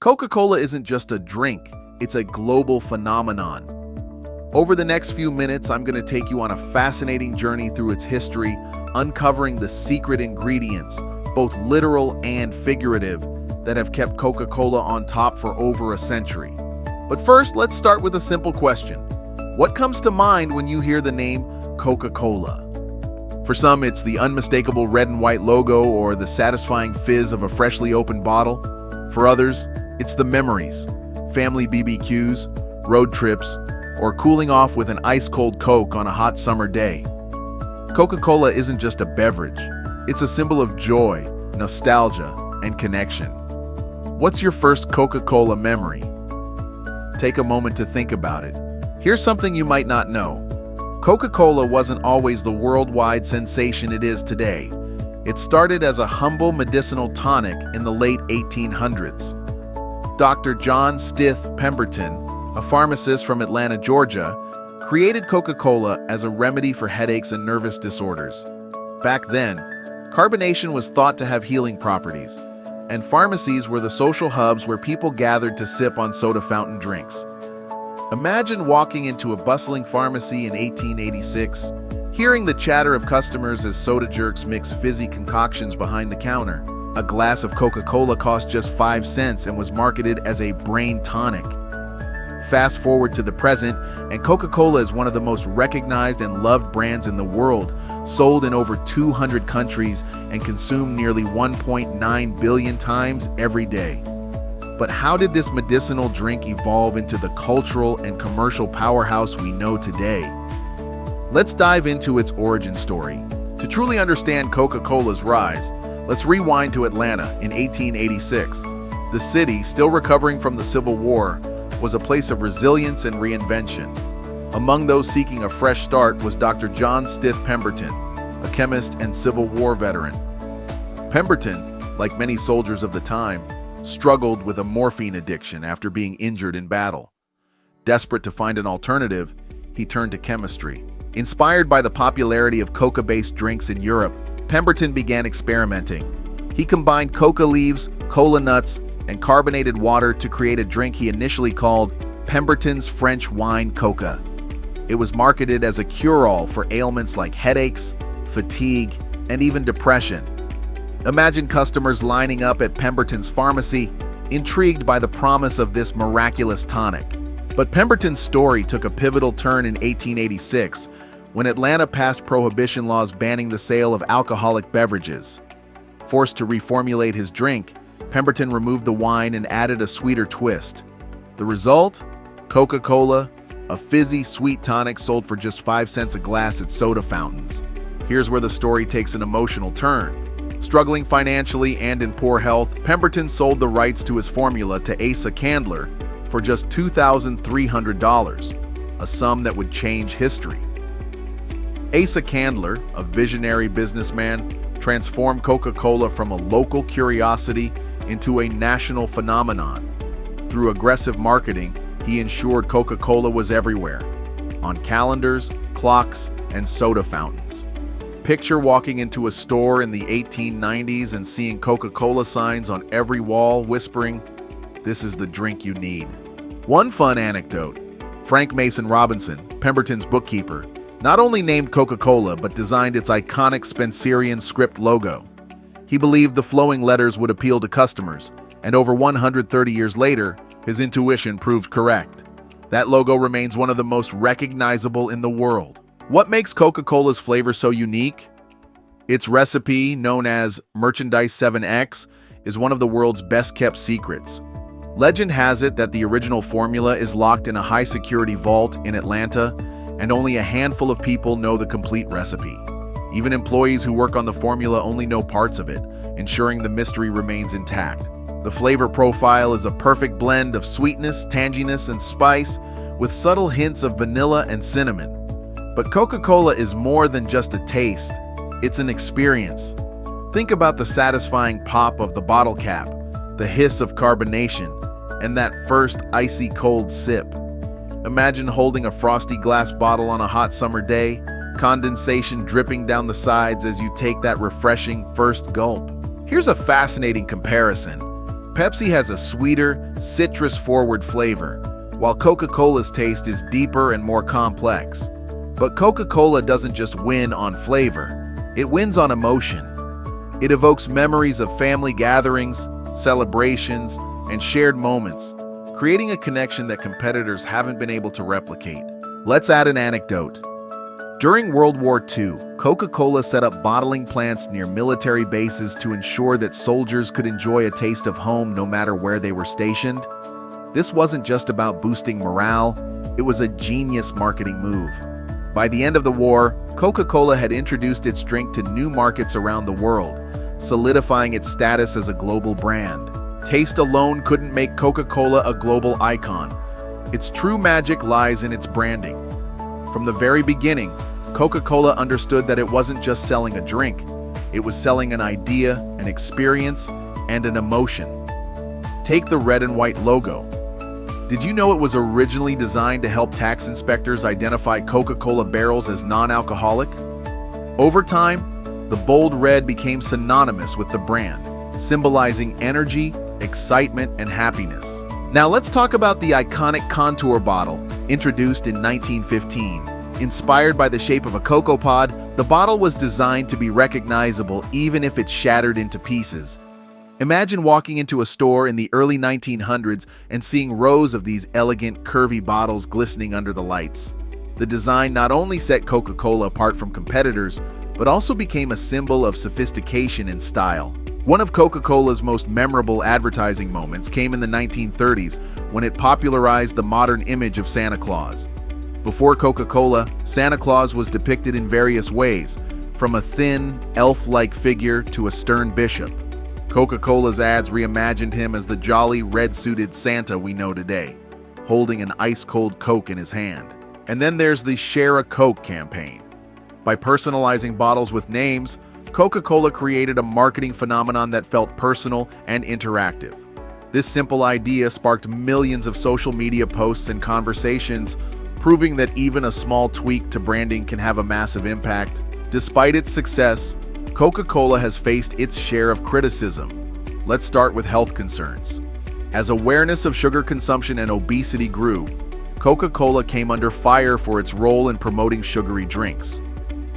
Coca-Cola isn't just a drink, it's a global phenomenon. Over the next few minutes, I'm going to take you on a fascinating journey through its history, uncovering the secret ingredients, both literal and figurative, that have kept Coca-Cola on top for over a century. But first, let's start with a simple question. What comes to mind when you hear the name Coca-Cola? For some, it's the unmistakable red and white logo or the satisfying fizz of a freshly opened bottle. For others, it's the memories, family BBQs, road trips, or cooling off with an ice-cold Coke on a hot summer day. Coca-Cola isn't just a beverage. It's a symbol of joy, nostalgia, and connection. What's your first Coca-Cola memory? Take a moment to think about it. Here's something you might not know. Coca-Cola wasn't always the worldwide sensation it is today. It started as a humble medicinal tonic in the late 1800s. Dr. John Stith Pemberton, a pharmacist from Atlanta, Georgia, created Coca-Cola as a remedy for headaches and nervous disorders. Back then, carbonation was thought to have healing properties, and pharmacies were the social hubs where people gathered to sip on soda fountain drinks. Imagine walking into a bustling pharmacy in 1886, hearing the chatter of customers as soda jerks mix fizzy concoctions behind the counter. A glass of Coca-Cola cost just 5 cents and was marketed as a brain tonic. Fast forward to the present, and Coca-Cola is one of the most recognized and loved brands in the world, sold in over 200 countries and consumed nearly 1.9 billion times every day. But how did this medicinal drink evolve into the cultural and commercial powerhouse we know today? Let's dive into its origin story. To truly understand Coca-Cola's rise, let's rewind to Atlanta in 1886. The city, still recovering from the Civil War, was a place of resilience and reinvention. Among those seeking a fresh start was Dr. John Stith Pemberton, a chemist and Civil War veteran. Pemberton, like many soldiers of the time, struggled with a morphine addiction after being injured in battle. Desperate to find an alternative, he turned to chemistry. Inspired by the popularity of coca-based drinks in Europe, Pemberton began experimenting. He combined coca leaves, cola nuts, and carbonated water to create a drink he initially called Pemberton's French Wine Coca. It was marketed as a cure-all for ailments like headaches, fatigue, and even depression. Imagine customers lining up at Pemberton's pharmacy, intrigued by the promise of this miraculous tonic. But Pemberton's story took a pivotal turn in 1886, when Atlanta passed prohibition laws banning the sale of alcoholic beverages. Forced to reformulate his drink, Pemberton removed the wine and added a sweeter twist. The result? Coca-Cola, a fizzy, sweet tonic sold for just 5 cents a glass at soda fountains. Here's where the story takes an emotional turn. Struggling financially and in poor health, Pemberton sold the rights to his formula to Asa Candler for just $2,300, a sum that would change history. Asa Candler, a visionary businessman, transformed Coca-Cola from a local curiosity into a national phenomenon. Through aggressive marketing, he ensured Coca-Cola was everywhere, on calendars, clocks, and soda fountains. Picture walking into a store in the 1890s and seeing Coca-Cola signs on every wall whispering, "This is the drink you need." One fun anecdote: Frank Mason Robinson, Pemberton's bookkeeper, not only named Coca-Cola but designed its iconic Spencerian script logo. He believed the flowing letters would appeal to customers, and over 130 years later, his intuition proved correct. That logo remains one of the most recognizable in the world. What makes Coca-Cola's flavor so unique? Its recipe, known as Merchandise 7X, is one of the world's best-kept secrets. Legend has it that the original formula is locked in a high-security vault in Atlanta, and only a handful of people know the complete recipe. Even employees who work on the formula only know parts of it, ensuring the mystery remains intact. The flavor profile is a perfect blend of sweetness, tanginess, and spice, with subtle hints of vanilla and cinnamon. But Coca-Cola is more than just a taste. It's an experience. Think about the satisfying pop of the bottle cap, the hiss of carbonation, and that first icy cold sip. Imagine holding a frosty glass bottle on a hot summer day, condensation dripping down the sides as you take that refreshing first gulp. Here's a fascinating comparison. Pepsi has a sweeter, citrus-forward flavor, while Coca-Cola's taste is deeper and more complex. But Coca-Cola doesn't just win on flavor, it wins on emotion. It evokes memories of family gatherings, celebrations, and shared moments, creating a connection that competitors haven't been able to replicate. Let's add an anecdote. During World War II, Coca-Cola set up bottling plants near military bases to ensure that soldiers could enjoy a taste of home no matter where they were stationed. This wasn't just about boosting morale, it was a genius marketing move. By the end of the war, Coca-Cola had introduced its drink to new markets around the world, solidifying its status as a global brand. Taste alone couldn't make Coca-Cola a global icon. Its true magic lies in its branding. From the very beginning, Coca-Cola understood that it wasn't just selling a drink, it was selling an idea, an experience, and an emotion. Take the red and white logo. Did you know it was originally designed to help tax inspectors identify Coca-Cola barrels as non-alcoholic? Over time, the bold red became synonymous with the brand, symbolizing energy, excitement, and happiness. Now let's talk about the iconic contour bottle, introduced in 1915. Inspired by the shape of a cocoa pod, the bottle was designed to be recognizable even if it shattered into pieces. Imagine walking into a store in the early 1900s and seeing rows of these elegant, curvy bottles glistening under the lights. The design not only set Coca-Cola apart from competitors, but also became a symbol of sophistication and style. One of Coca-Cola's most memorable advertising moments came in the 1930s when it popularized the modern image of Santa Claus. Before Coca-Cola, Santa Claus was depicted in various ways, from a thin, elf-like figure to a stern bishop. Coca-Cola's ads reimagined him as the jolly, red-suited Santa we know today, holding an ice-cold Coke in his hand. And then there's the Share a Coke campaign. By personalizing bottles with names, Coca-Cola created a marketing phenomenon that felt personal and interactive. This simple idea sparked millions of social media posts and conversations, proving that even a small tweak to branding can have a massive impact. Despite its success, Coca-Cola has faced its share of criticism. Let's start with health concerns. As awareness of sugar consumption and obesity grew, Coca-Cola came under fire for its role in promoting sugary drinks.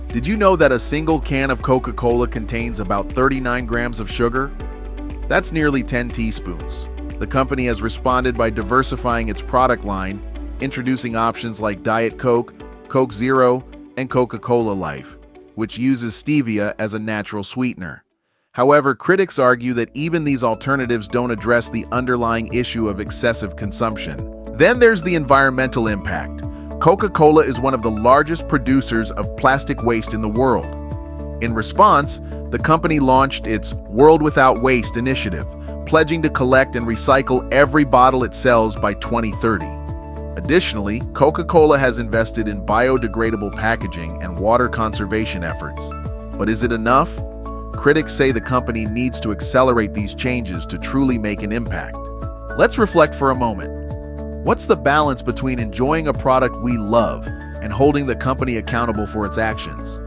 Did you know that a single can of Coca-Cola contains about 39 grams of sugar? That's nearly 10 teaspoons. The company has responded by diversifying its product line, introducing options like Diet Coke, Coke Zero, and Coca-Cola Life, which uses stevia as a natural sweetener. However, critics argue that even these alternatives don't address the underlying issue of excessive consumption. Then there's the environmental impact. Coca-Cola is one of the largest producers of plastic waste in the world. In response, the company launched its World Without Waste initiative, pledging to collect and recycle every bottle it sells by 2030. Additionally, Coca-Cola has invested in biodegradable packaging and water conservation efforts. But is it enough? Critics say the company needs to accelerate these changes to truly make an impact. Let's reflect for a moment. What's the balance between enjoying a product we love and holding the company accountable for its actions?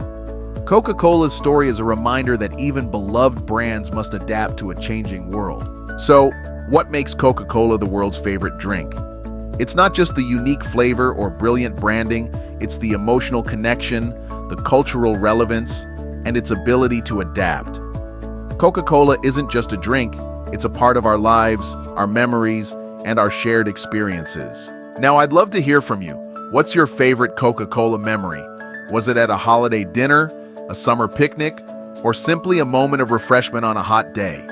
Coca-Cola's story is a reminder that even beloved brands must adapt to a changing world. So, what makes Coca-Cola the world's favorite drink? It's not just the unique flavor or brilliant branding, it's the emotional connection, the cultural relevance, and its ability to adapt. Coca-Cola isn't just a drink, it's a part of our lives, our memories, and our shared experiences. Now, I'd love to hear from you. What's your favorite Coca-Cola memory? Was it at a holiday dinner, a summer picnic, or simply a moment of refreshment on a hot day?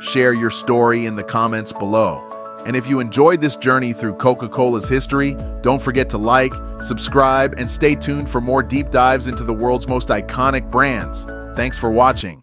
Share your story in the comments below. And if you enjoyed this journey through Coca-Cola's history, don't forget to like, subscribe, and stay tuned for more deep dives into the world's most iconic brands. Thanks for watching.